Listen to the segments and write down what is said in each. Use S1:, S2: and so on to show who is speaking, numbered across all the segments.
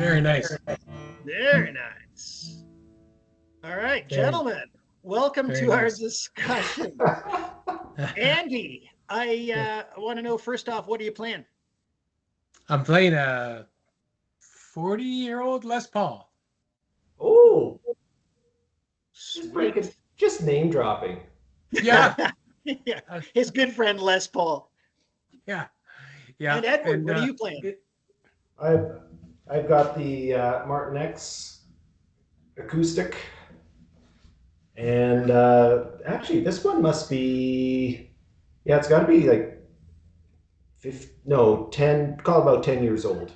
S1: Very nice.
S2: Very nice. All right,
S1: Very,
S2: gentlemen, welcome
S1: very
S2: to our
S1: nice.
S2: discussion. Andy, I want to know first off, what are you playing?
S1: I'm playing a 40-year-old Les Paul.
S3: Oh,
S2: Sweet.
S3: just name dropping.
S1: Yeah,
S2: Yeah,
S1: uh,
S2: his good friend Les Paul.
S1: yeah, yeah.
S2: And Edward,
S1: And
S2: what are you playing?
S3: I've I've got the Martin X acoustic, and actually this one must be, yeah, it's got to be like 10, call it about 10 years old.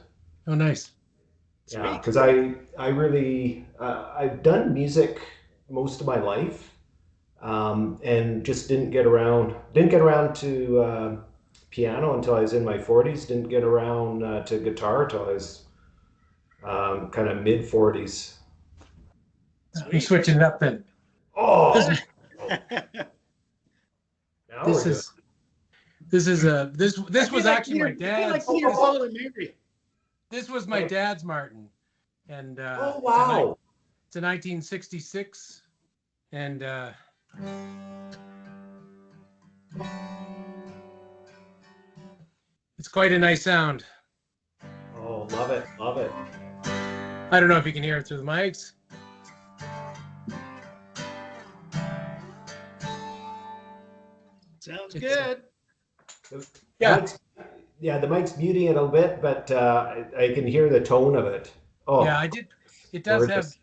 S1: oh, nice.
S3: Yeah,
S2: Sweet.
S3: because I really I've done music most of my life, and just didn't get around to piano until I was in my 40s. Didn't get around to guitar until I was kind of mid 40s.
S1: I'm
S2: Sweet.
S1: switching it up then.
S3: Oh,
S1: This is
S3: now
S1: this
S3: we're
S1: is this is a this was actually my
S2: I feel like
S1: dad's.
S2: Peter, Paul, and Mary.
S1: This was my dad's Martin, and
S3: oh wow.
S1: it's a 1966, and it's quite a nice sound.
S3: Oh, love it, love it.
S1: I don't know if you can hear it through the mics.
S2: Sounds
S1: It's,
S2: good.
S3: The
S1: Yeah.
S3: mic's, yeah, the mic's muting it a little bit, but I can hear the tone of it. Oh,
S1: Yeah, I did. It does have,
S3: gorgeous.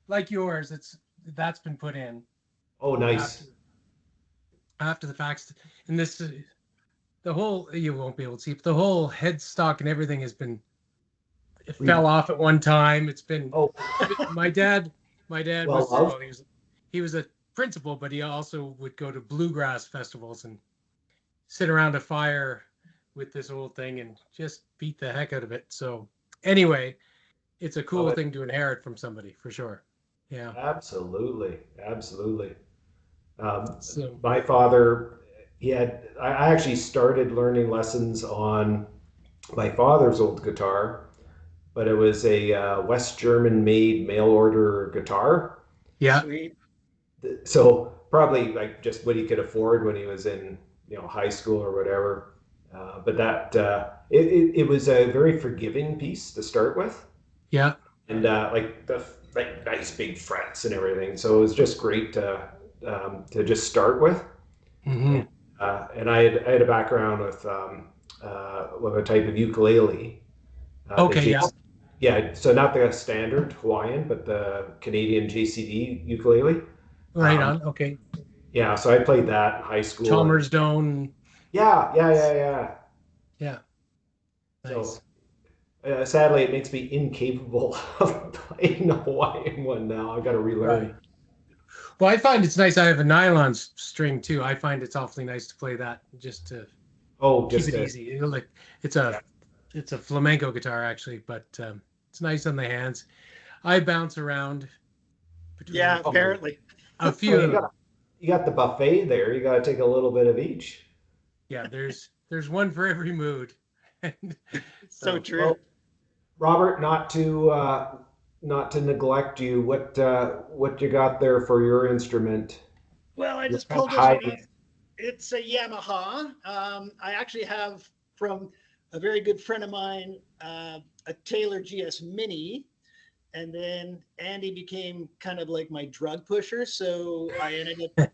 S1: like yours. That's been put in
S3: Oh, nice.
S1: after the fact, and this the whole, you won't be able to see, but the whole headstock and everything has been, it fell off at one time. It's been
S3: Oh,
S1: my dad. My dad
S3: well
S1: was
S3: loved.
S1: he was a principal, but he also would go to bluegrass festivals and sit around a fire with this old thing and just beat the heck out of it. So anyway, it's a cool
S3: Love it.
S1: thing to inherit from somebody for sure. Yeah.
S3: Absolutely, absolutely.
S1: So
S3: My father, I actually started learning lessons on my father's old guitar, but it was a West German made mail order guitar.
S1: yeah.
S2: Sweet.
S3: So probably like just what he could afford when he was in, high school or whatever. But it was a very forgiving piece to start with,
S1: Yeah.
S3: and like nice big frets and everything. So it was just great to just start with.
S1: Hmm.
S3: And I had a background with a type of ukulele. The
S1: Okay.
S3: J-
S1: Yeah.
S3: yeah, so not the standard Hawaiian, but the Canadian JCD ukulele.
S1: Right
S3: Um,
S1: on. Okay.
S3: yeah, so I played that in high school, and
S1: Chalmers Stone.
S3: yeah.
S1: Yeah.
S3: So
S1: Nice.
S3: sadly, it makes me incapable of playing the Hawaiian one now. I got to
S1: Right.
S3: relearn.
S1: Well, I find it's nice. I have a nylon string too. I find it's awfully nice to play that just to
S3: Oh,
S1: keep
S3: just
S1: it easy. Like it's
S3: yeah.
S1: a flamenco guitar actually, but it's nice on the hands. I bounce around between
S2: Yeah, apparently.
S1: a
S3: Well,
S1: few of them.
S3: you got the buffet there. You got to take a little bit of each.
S1: Yeah, there's one for every mood.
S2: So
S1: So
S2: true.
S3: Well, Robert, not to neglect you. What you got there for your instrument?
S2: Well, I
S3: Your
S2: just pulled this one
S3: high.
S2: up. It's a Yamaha. I actually have from a very good friend of mine a Taylor GS Mini, and then Andy became kind of like my drug pusher, so I ended up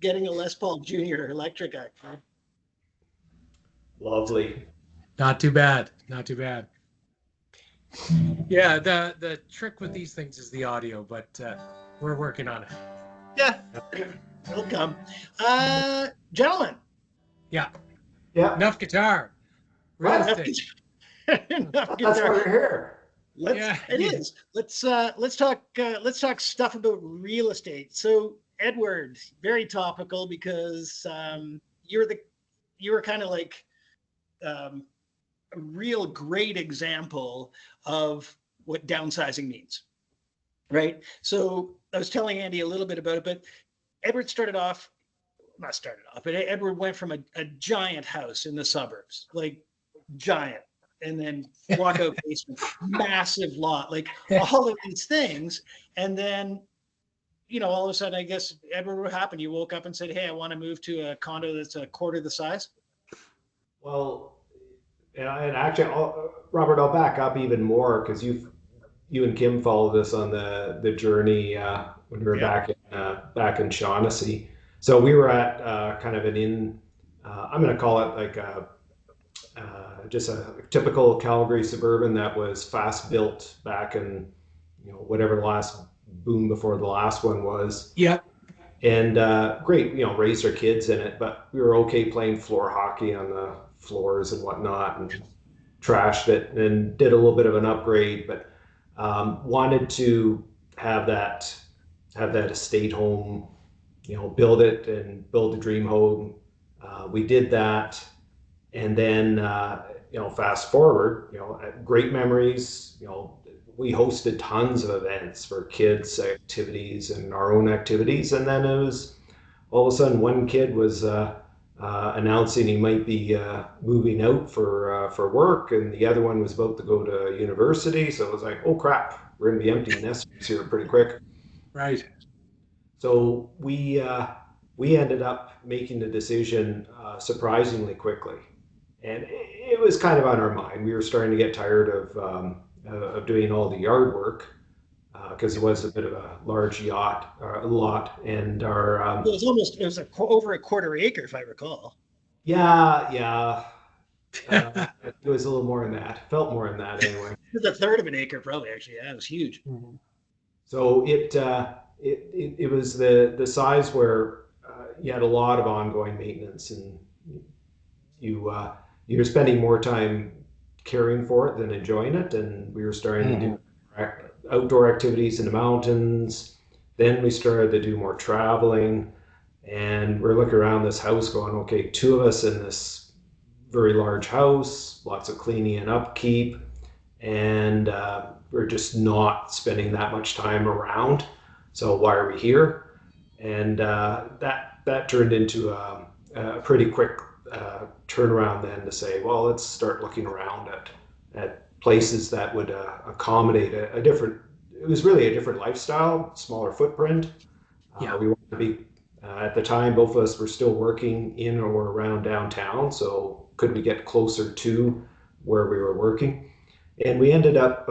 S2: getting a Les Paul Junior electric actually.
S3: Lovely.
S1: not too bad. Not too bad. Yeah, the trick with these things is the audio, but we're working on it.
S2: Yeah, it'll come. Gentlemen,
S1: Yeah,
S3: Yeah,
S1: enough guitar, real
S3: what?
S2: enough,
S1: estate.
S2: enough
S3: That's why
S2: guitar.
S3: we're here.
S1: Yeah,
S2: It is. Let's talk stuff about real estate. So Edward, very topical because you were kind of like um, a real great example of what downsizing means, right? So I was telling Andy a little bit about it, but Edward started off, not started off, but Edward went from a giant house in the suburbs, like giant. and then walkout basement, massive lot, like all of these things. And then, all of a sudden, I guess, Edward, what happened? You woke up and said, hey, I want to move to a condo that's a quarter the size?
S3: Well, and actually, Robert, I'll back up even more because you and Kim followed us on the journey when we were
S2: Yeah.
S3: back in Shaughnessy. So we were at kind of an inn. I'm going to call it like just a typical Calgary suburban that was fast built back in whatever the last boom before the last one was.
S1: Yeah.
S3: And great, raised our kids in it, but we were okay playing floor hockey on the floors and whatnot, and trashed it and did a little bit of an upgrade, but wanted to have that estate home, build it and build a dream home. We did that, and then fast forward, great memories. We hosted tons of events for kids' activities and our own activities, and then it was all of a sudden one kid was announcing he might be moving out for work, and the other one was about to go to university. So it was like, oh crap, we're going to be empty nesters here pretty quick.
S1: Right.
S3: So we ended up making the decision surprisingly quickly, and it was kind of on our mind. We were starting to get tired of doing all the yard work because it was a bit of a large lot, and our
S2: It was over a quarter acre, if I recall.
S3: yeah. It was a little more than that. Felt more than that anyway.
S2: It was a third of an acre, probably, actually. Yeah, it was huge.
S1: Mhm.
S3: So it was the size where you had a lot of ongoing maintenance, and you were spending more time caring for it than enjoying it. And we were starting to do outdoor activities in the mountains. Then we started to do more traveling, and we're looking around this house going, okay, two of us in this very large house, lots of cleaning and upkeep, and we're just not spending that much time around. So why are we here? And that turned into a pretty quick turnaround then to say, well, let's start looking around at places that would accommodate a different. It was really a different lifestyle, smaller footprint.
S1: Yeah.
S3: We wanted to be at the time, both of us were still working in or around downtown, so could we get closer to where we were working? And we ended up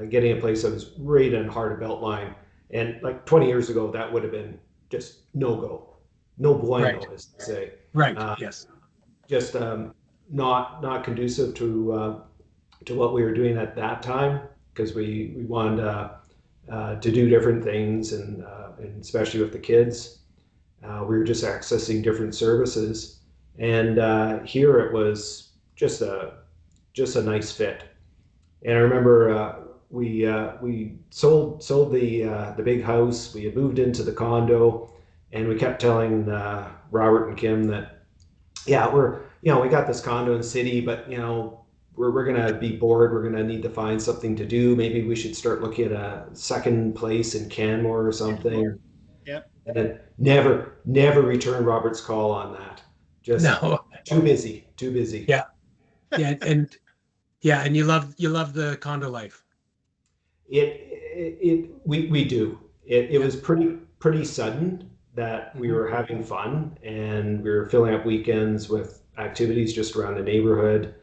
S3: getting a place that was right in the heart of Beltline. And like 20 years ago, that would have been just no go, no bueno,
S1: Right.
S3: as they say.
S1: Right. Yes.
S3: Just not conducive to what we were doing at that time, because we wanted to do different things, and especially with the kids, we were just accessing different services. And here it was just a nice fit. And I remember we sold the big house. We had moved into the condo, and we kept telling Robert and Kim that, yeah, we got this condo in the city, but we're gonna be bored. We're gonna need to find something to do. Maybe we should start looking at a second place in Canmore or something.
S2: Yeah.
S3: And then never returned Robert's call on that. Just
S1: No.
S3: too busy, too busy.
S1: Yeah. Yeah. And you love the condo life.
S3: We do. It was pretty sudden that we were having fun, and we were filling up weekends with activities just around the neighborhood.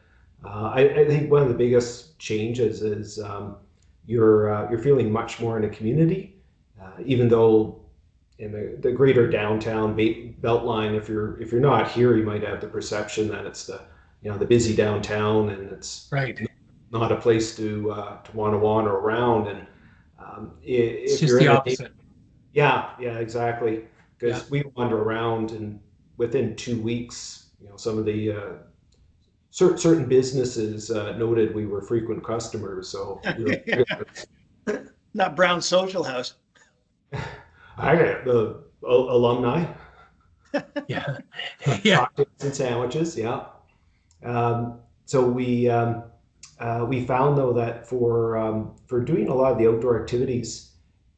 S3: I think one of the biggest changes is you're feeling much more in a community, even though in the greater downtown Beltline, if you're not here, you might have the perception that it's the busy downtown, and it's
S1: Right.
S3: not a place to want to wander around. And
S1: It's
S3: if
S1: just
S3: you're
S1: the
S3: in
S1: opposite.
S3: yeah, exactly. Because
S1: Yeah.
S3: we wander around, and within 2 weeks, some of the certain businesses noted we were frequent customers. So we were,
S2: Not Brown Social House.
S3: I got the alumni
S1: Yeah. Yeah.
S3: cocktails and sandwiches. Yeah. So we found though that for doing a lot of the outdoor activities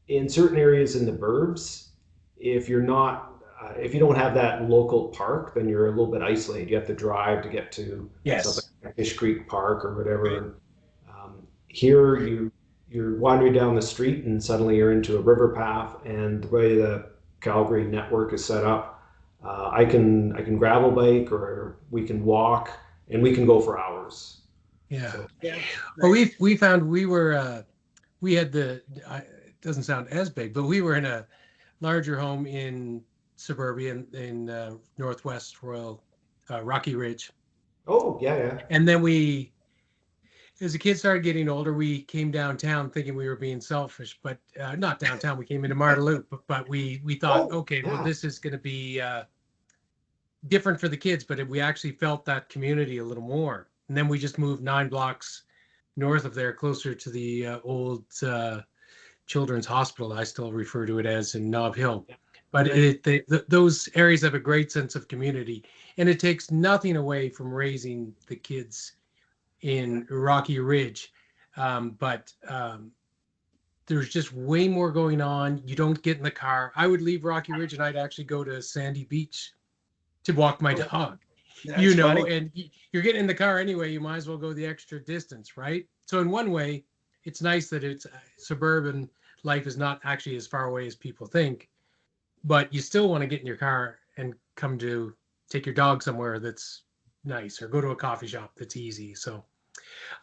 S3: in certain areas in the burbs, if you're not if you don't have that local park, then you're a little bit isolated. You have to drive to get to
S1: Yes.
S3: something Fish Creek Park or
S2: Right.
S3: whatever. Here you're wandering down the street and suddenly you're into a river path, and the way the Calgary network is set up, I can gravel bike or we can walk and we can go for hours.
S1: Yeah.
S3: So
S2: Yeah.
S1: Well,
S2: Right.
S1: we found we had it doesn't sound as big, but we were in a larger home in suburbia in Northwest Royal Rocky Ridge,
S3: oh yeah, yeah.
S1: and then as the kids started getting older, we came downtown thinking we were being selfish, but not downtown. We came into Marta Loop, but we thought,
S3: Oh
S1: okay, well,
S3: yeah.
S1: this is going to be different for the kids, but we actually felt that community a little more. And then we just moved 9 blocks north of there, closer to the old Children's Hospital. I still refer to it as in Nob Hill. But
S2: Right.
S1: those areas have a great sense of community, and it takes nothing away from raising the kids in Rocky Ridge. But there's just way more going on. You don't get in the car. I would leave Rocky Ridge and I'd actually go to Sandy Beach to walk my dog,
S2: That's funny.
S1: and you're getting in the car anyway. You might as well go the extra distance, right? So in one way, it's nice that it's suburban life is not actually as far away as people think, but you still want to get in your car and come to take your dog somewhere that's nice or go to a coffee shop that's easy. So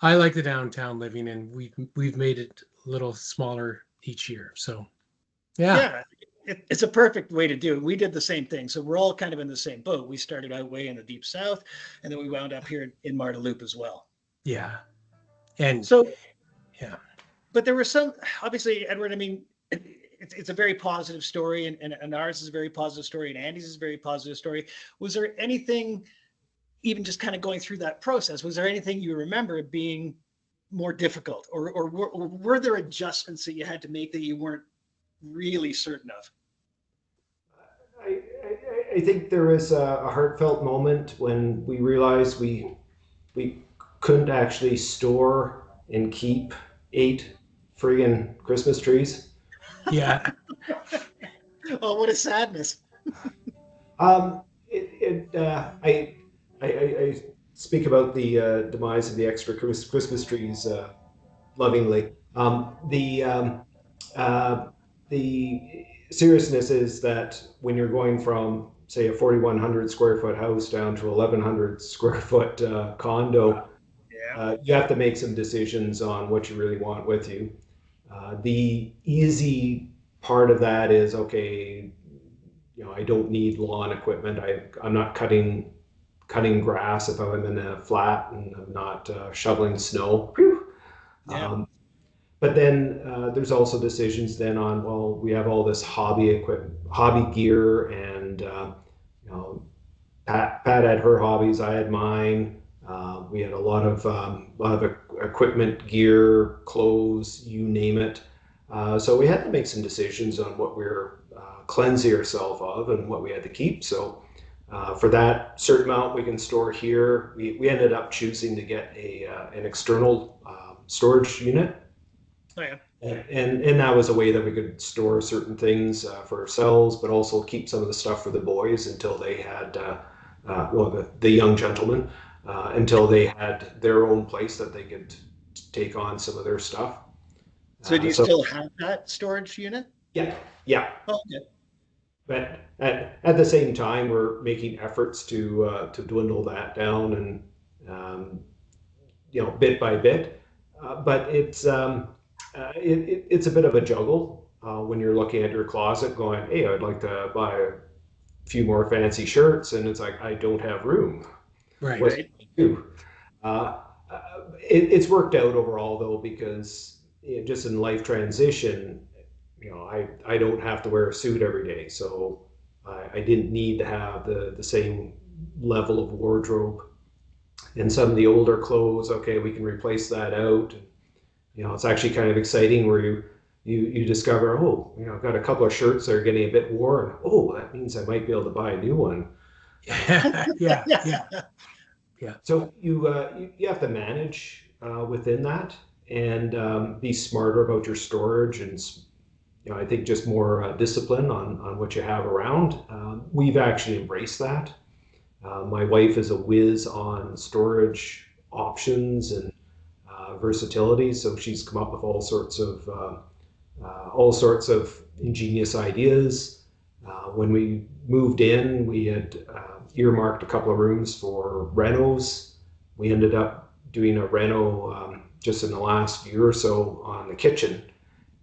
S1: I like the downtown living, and we've made it a little smaller each year. So yeah,
S2: Yeah, it's a perfect way to do it. We did the same thing. So we're all kind of in the same boat. We started out way in the deep south, and then we wound up here in Marta Loop as well.
S1: yeah, and
S2: So,
S1: yeah,
S2: but there were some, obviously, Edward, I mean, it's a very positive story, and ours is a very positive story, and Andy's is a very positive story. Was there anything, even just kind of going through that process, was there anything you remember being more difficult, or were there adjustments that you had to make that you weren't really certain of?
S3: I think there was a heartfelt moment when we realized we couldn't actually store and keep 8 friggin' Christmas trees.
S1: yeah,
S2: Oh, what a sadness.
S3: I speak about the demise of the extra Christmas trees lovingly. Uh, the seriousness is that when you're going from, say, a 4,100 square foot house down to 1,100 square foot condo,
S2: Yeah.
S3: you have to make some decisions on what you really want with you. The easy part of that is, okay, I don't need lawn equipment. I'm not cutting grass if I'm in a flat, and I'm not shoveling snow.
S2: Yeah.
S3: Um, but then there's also decisions then on, well, we have all this hobby equipment, hobby gear, and you know, Pat had her hobbies, I had mine. We had a lot of equipment, gear, clothes, you name it. So we had to make some decisions on what we were cleansing ourselves of and what we had to keep. So for that certain amount we can store here, we ended up choosing to get an external storage unit.
S2: Oh, yeah.
S3: And that was a way that we could store certain things for ourselves, but also keep some of the stuff for the boys until they had, well, the young gentlemen, until they had their own place that they could take on some of their stuff.
S2: So do you
S3: So
S2: still have that storage unit?
S3: yeah, yeah.
S2: Oh, okay.
S3: But at the same time, we're making efforts to dwindle that down and um, bit by bit. But it's a bit of a juggle when you're looking at your closet, going, "Hey, I'd like to buy a few more fancy shirts," and it's like I don't have room.
S1: right.
S3: What do
S2: Right.
S3: I do? Uh, it's worked out overall though because just in life transition, I don't have to wear a suit every day, so I didn't need to have the same level of wardrobe. And some of the older clothes, okay, we can replace that out. It's actually kind of exciting where you discover, oh, I've got a couple of shirts that are getting a bit worn. Oh, that means I might be able to buy a new one.
S1: Yeah, yeah, yeah,
S3: So you have to manage within that and be smarter about your storage and I think just more discipline on what you have around. We've actually embraced that. My wife is a whiz on storage options and versatility. So she's come up with all sorts of ingenious ideas. When we moved in, we had earmarked a couple of rooms for renos. We ended up doing a reno just in the last year or so on the kitchen.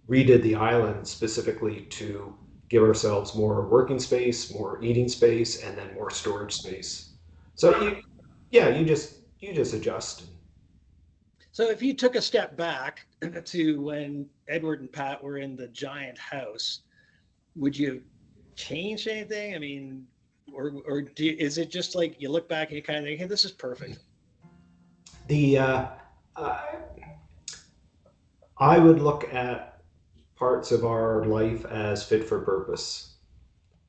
S3: Redid the island specifically to give ourselves more working space, more eating space, and then more storage space. So yeah, you just adjust.
S2: So if you took a step back to when Edward and Pat were in the giant house, would you have changed anything? I mean, is it just like you look back and you kind of think, hey, this is perfect?
S3: The uh, I would look at parts of our life as fit for purpose.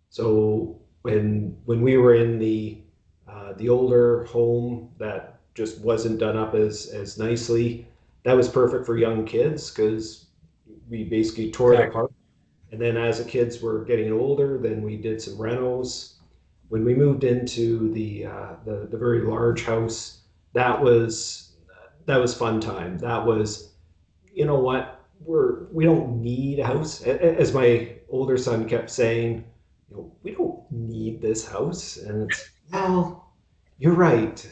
S3: So when we were in the older home that just wasn't done up as nicely, that was perfect for young kids because we basically tore it
S1: Exactly.
S3: apart. And then as the kids were getting older, then we did some renos. When we moved into the very large house, that was that was fun time. That was, you know what, we don't need a house. As my older son kept saying, you know, we don't need this house. And it's, well, you're right.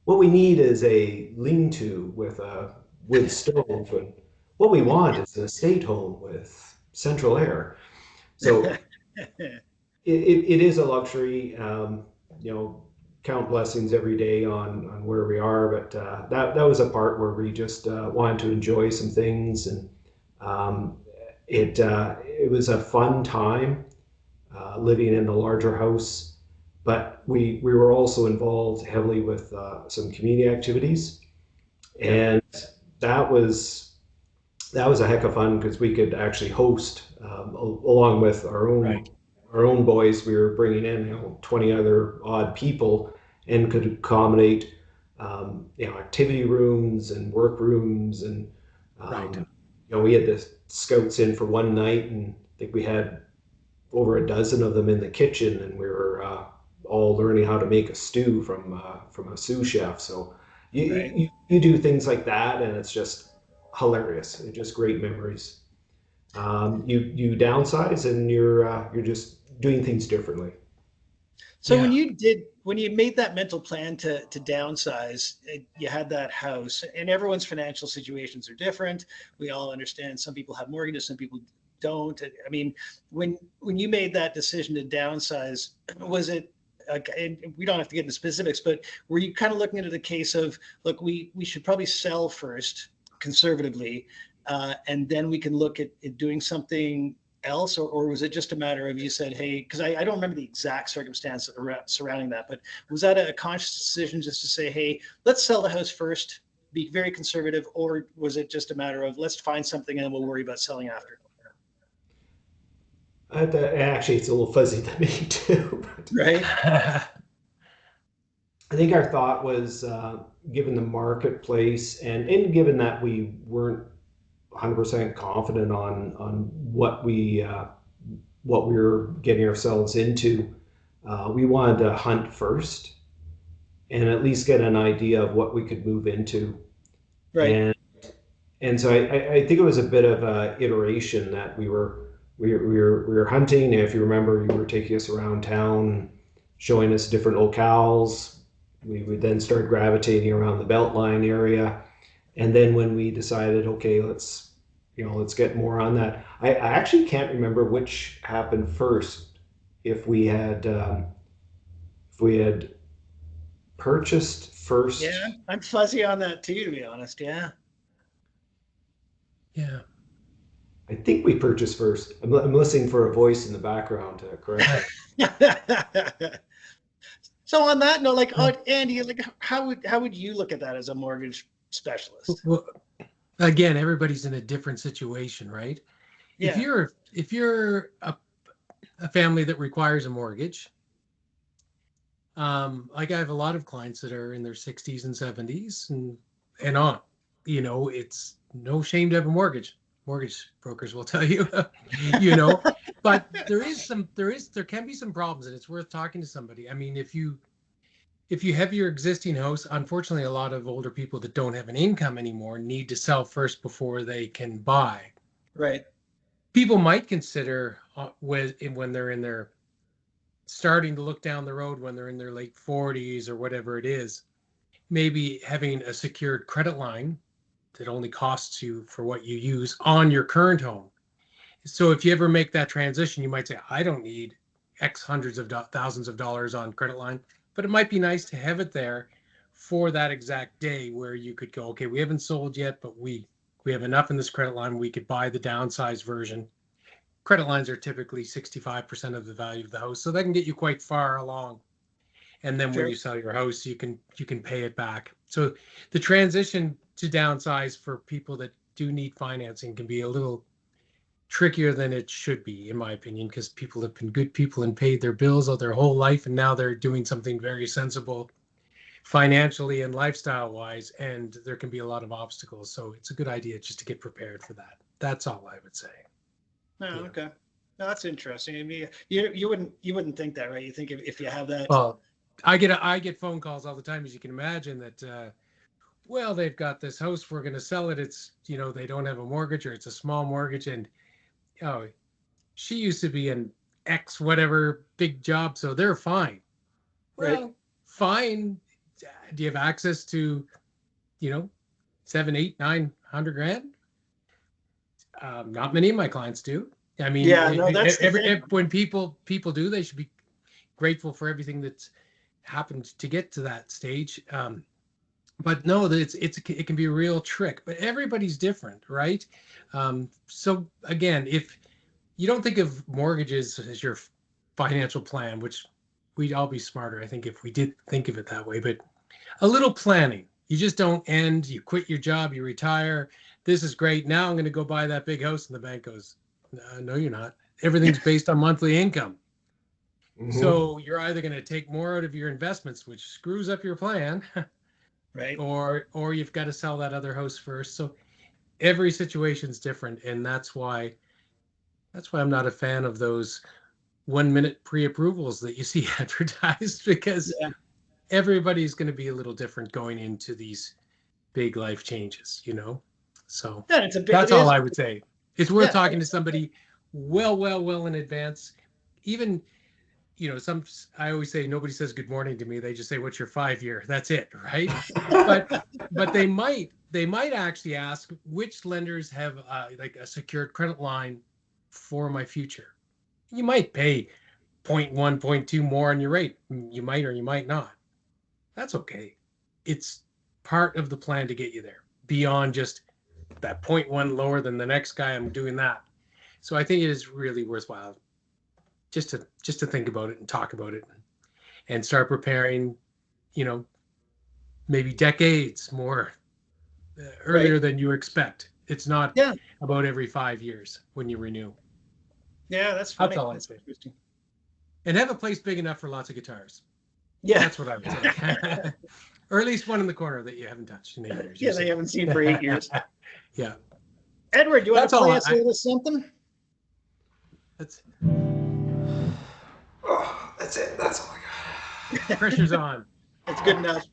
S3: What we need is a lean-to with a wood stove, and what we want is an estate home with central air. So it is a luxury. You know, count blessings every day on where we are, but that was a part where we just wanted to enjoy some things, and um, it was a fun time living in the larger house, but we were also involved heavily with some community activities,
S2: Yeah,
S3: and that was that was a heck of fun because we could actually host along with
S1: Right.
S3: our own boys. We were bringing in, you know, 20 other odd people and could accommodate you know, activity rooms and work rooms, and
S1: Right.
S3: you know, we had the scouts in for one night, and I think we had over a dozen of them in the kitchen, and we were all learning how to make a stew from a sous chef. So
S2: right.
S3: you do things like that, and it's just hilarious. It's just great memories. You downsize, and you're just doing things differently.
S2: So
S1: Yeah.
S2: when you made that mental plan to downsize, you had that house, and everyone's financial situations are different. We all understand some people have mortgages, some people don't. I mean, when you made that decision to downsize, was it and we don't have to get into specifics, but were you kind of looking at the case of, look, we should probably sell first conservatively, and then we can look at doing something else, or was it just a matter of you said, hey, because I don't remember the exact circumstance surrounding that, but was that a conscious decision just to say, hey, let's sell the house first, be very conservative, or was it just a matter of let's find something and we'll worry about selling after?
S3: Actually, it's a little fuzzy to me too.
S2: Right.
S3: I think our thought was, given the marketplace, and given that we weren't 100% confident on what we were getting ourselves into, we wanted to hunt first and at least get an idea of what we could move into.
S2: Right.
S3: And so I think it was a bit of a iteration that we were hunting. If you remember, you were taking us around town, showing us different locales. We would then start gravitating around the Beltline area, and then when we decided, okay, let's get more on that. I actually can't remember which happened first. If we had if we had purchased
S2: Yeah,
S3: first.
S2: I'm fuzzy on that too, to be honest. Yeah.
S1: Yeah.
S3: I think we purchased first. I'm listening for a voice in the background to correct me.
S2: So on that note, like, Andy, like, how would you look at that as a mortgage specialist?
S1: Well, again, everybody's in a different situation, right? If
S2: Yeah.
S1: you're a family that requires a mortgage, like I have a lot of clients that are in their 60s and 70s and on. You know, it's no shame to have a mortgage. Mortgage brokers will tell you, you know, but there can be some problems, and it's worth talking to somebody. I mean, if you have your existing house, unfortunately, a lot of older people that don't have an income anymore need to sell first before they can buy.
S2: Right.
S1: People might consider when they're in their starting to look down the road, when they're in their late 40s or whatever it is, maybe having a secured credit line that only costs you for what you use on your current home. So if you ever make that transition, you might say, I don't need X hundreds of thousands of dollars on credit line, but it might be nice to have it there for that exact day where you could go, okay, we haven't sold yet, but we have enough in this credit line. We could buy the downsized version. Credit lines are typically 65% of the value of the house, so that can get you quite far along. And then when
S2: Sure.
S1: you sell your house, you can pay it back. So the transition to downsize for people that do need financing can be a little trickier than it should be, in my opinion, because people have been good people and paid their bills all their whole life, and now they're doing something very sensible financially and lifestyle wise, and there can be a lot of obstacles. So it's a good idea just to get prepared for that. That's all I would say.
S2: Oh,
S1: Yeah.
S2: okay. No, that's interesting. I mean, you wouldn't think that, right? You think if you have that.
S1: Well, I get phone calls all the time, as you can imagine, that well, they've got this house, we're going to sell it. It's, they don't have a mortgage, or it's a small mortgage, and oh, she used to be an X whatever big job, so they're fine.
S2: Right.
S1: Well, fine. Do you have access to, you know, 7, 8, 900 grand? Not many of my clients do. I mean,
S2: Yeah, no, that's the thing.
S1: when people do, they should be grateful for everything that's happened to get to that stage. But no, it can be a real trick. But everybody's different, right? So again, if you don't think of mortgages as your financial plan, which we'd all be smarter, I think, if we did think of it that way. But a little planning. You just don't end. You quit your job. You retire. This is great. Now I'm going to go buy that big house, and the bank goes, no, you're not. Everything's based on monthly income.
S3: Mm-hmm.
S1: So you're either going to take more out of your investments, which screws up your plan,
S2: Right.
S1: or you've got to sell that other house first. So every situation's different, and that's why I'm not a fan of those 1 minute pre-approvals that you see advertised, because
S2: Yeah.
S1: everybody's going to be a little different going into these big life changes, So
S2: Yeah, it's a big.
S1: that's
S2: It
S1: all
S2: is.
S1: I would say. It's worth
S2: Yeah.
S1: talking to somebody well in advance. Even, I always say nobody says good morning to me. They just say, what's your 5-year? That's it, right? But they might actually ask which lenders have like a secured credit line for my future. You might pay 0.1, 0.2 more on your rate. You might or you might not. That's okay. It's part of the plan to get you there, beyond just that 0.1 lower than the next guy. I'm doing that. So I think it is really worthwhile just to think about it and talk about it and start preparing, maybe decades more earlier
S2: Right.
S1: than you expect. It's not
S2: Yeah.
S1: about every 5 years when you renew.
S2: Yeah, that's
S1: That's
S2: funny.
S1: all I'd
S2: That's
S1: say.
S2: interesting.
S1: And have a place big enough for lots of guitars.
S2: Yeah.
S1: That's what I would say. Or at least one in the corner that you haven't touched in 8 years.
S2: Yeah, they haven't seen for 8 years.
S1: Yeah.
S2: Edward, you want
S1: That's
S2: to
S1: all
S2: play us a little something?
S1: That's
S3: Oh, that's it. That's all I got.
S1: pressure's on.
S2: It's good enough.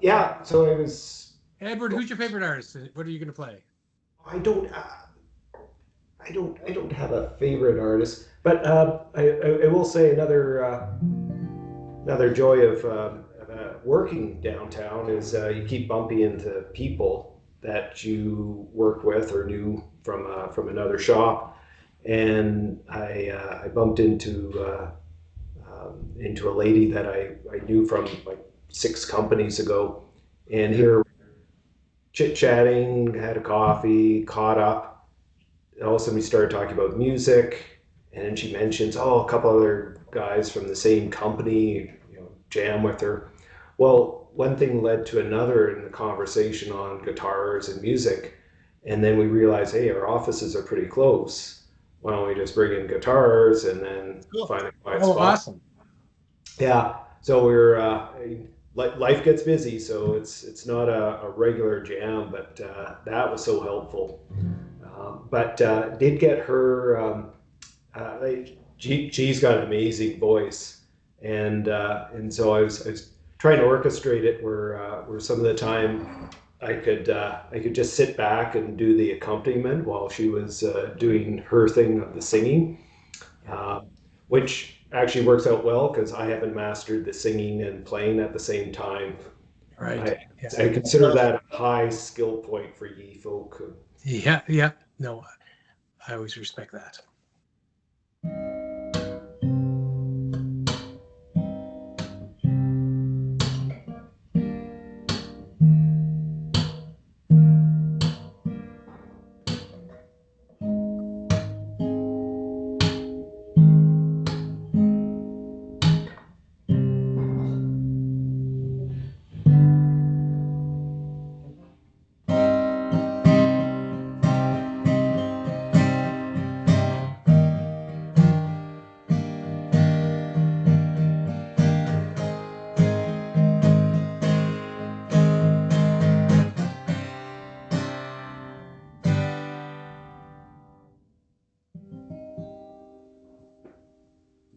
S3: Yeah. So it was.
S1: Edward, who's your favorite artist? What are you going to play?
S3: I don't. I don't have a favorite artist, but I will say another joy of working downtown is you keep bumping into people that you worked with or knew from another shop, and I bumped into a lady that I knew from like 6 companies ago, and here chit chatting, had a coffee, caught up. And all of a sudden we started talking about music, and then she mentions, oh, a couple other guys from the same company, jam with her. Well, one thing led to another in the conversation on guitars and music, and then we realized, hey, our offices are pretty close. Why don't we just bring in guitars and then
S2: Cool.
S3: find a quiet
S1: Oh,
S3: spot?
S1: awesome.
S3: Yeah, so we're life gets busy, so it's not a regular jam, but that was so helpful. But did get her. She's got an amazing voice, and so I was trying to orchestrate it where some of the time I could just sit back and do the accompaniment while she was doing her thing of the singing, uh, which actually works out well because I haven't mastered the singing and playing at the same time.
S1: Right.
S3: I,
S1: Yeah.
S3: I consider that a high skill point for ye folk.
S1: Yeah. Yeah. No, I always respect that.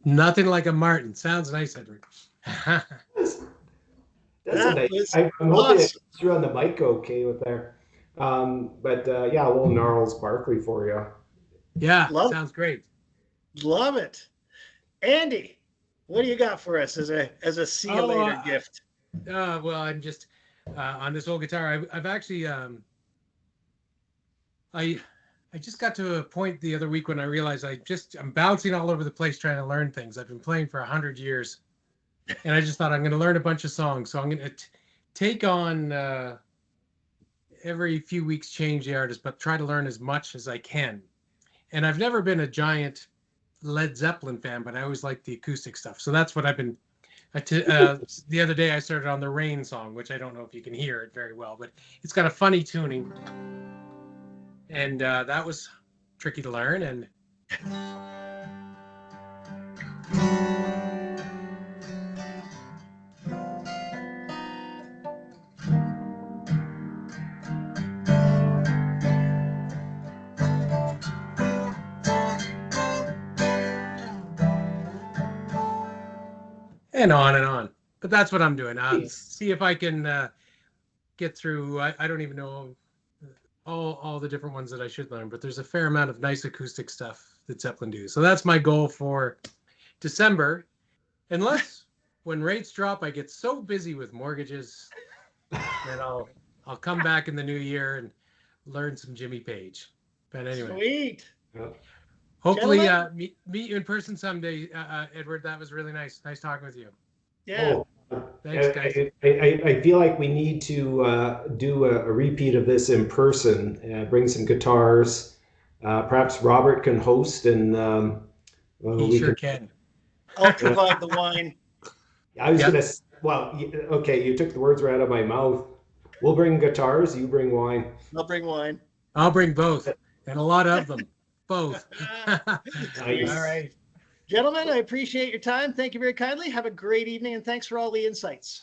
S1: Nothing like a Martin. Sounds nice, Edward.
S3: That's, that's a
S2: That
S3: nice.
S2: was
S3: I'm hoping it
S2: awesome.
S3: comes through on the mic okay with there. But yeah, a little Gnarls Barkley for you.
S1: Yeah,
S2: Love,
S1: sounds great.
S2: love it. Andy, what do you got for us as a see you
S1: Oh,
S2: later gift?
S1: well, I'm just on this old guitar. I've actually I I just got to a point the other week when I realized I'm bouncing all over the place trying to learn things. I've been playing for 100 years, and I just thought I'm going to learn a bunch of songs. So I'm going to take on every few weeks change the artist, but try to learn as much as I can. And I've never been a giant Led Zeppelin fan, but I always liked the acoustic stuff. So that's what I've been. The other day I started on the Rain song, which I don't know if you can hear it very well, but it's got a funny tuning, and that was tricky to learn. And on and on. But that's what I'm doing.
S3: Nice.
S1: See if I can get through. I don't even know all the different ones that I should learn, but there's a fair amount of nice acoustic stuff that Zeppelin do. So that's my goal for December, unless when rates drop, I get so busy with mortgages that I'll come back in the new year and learn some Jimmy Page. But anyway,
S2: Sweet.
S3: Yeah.
S1: hopefully
S2: Gentlemen?
S1: meet you in person someday, Edward. That was really nice. Nice talking with you.
S2: Yeah.
S3: Oh,
S1: Thanks, guys.
S3: I feel like we need to do a repeat of this in person. Bring some guitars. Perhaps Robert can host, and well,
S1: He
S3: we
S1: sure
S3: can.
S1: can.
S2: I'll provide the wine.
S3: I was
S1: Yep.
S3: gonna. Well, okay, you took the words right out of my mouth. We'll bring guitars. You bring wine.
S2: I'll bring wine.
S1: I'll bring both and a lot of them. Both. All
S3: Nice.
S1: right.
S2: Gentlemen, I appreciate your time. Thank you very kindly. Have a great evening and thanks for all the insights.